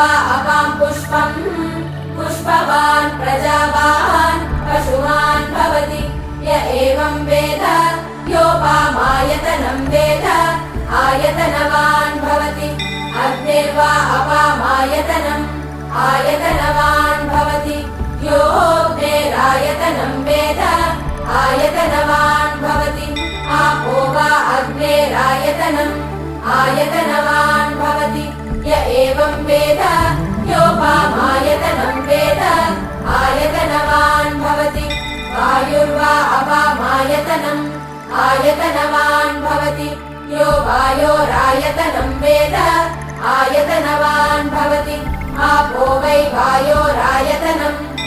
वा अपां पुष्पम् पुष्पवान् प्रजावान् पशुमान् भवति य एवं वेद योपामायतनं वेद आयतनवान् भवति अग्निर्वा अपामायतनम् आयतनवान् भवति योऽग्नेरायतनं वेद आयतनवान् भवति आपो वा अग्नेरायतनम् आयतनवान् भवति य एवं वेद योपामायतनं वेद आयतनवान् भवति वायुर्वा अपामायतनम् आयतनवान् भवति यो वायोरायतनं वेद आयतनवान् भवति आपो वै वायोरायतनम्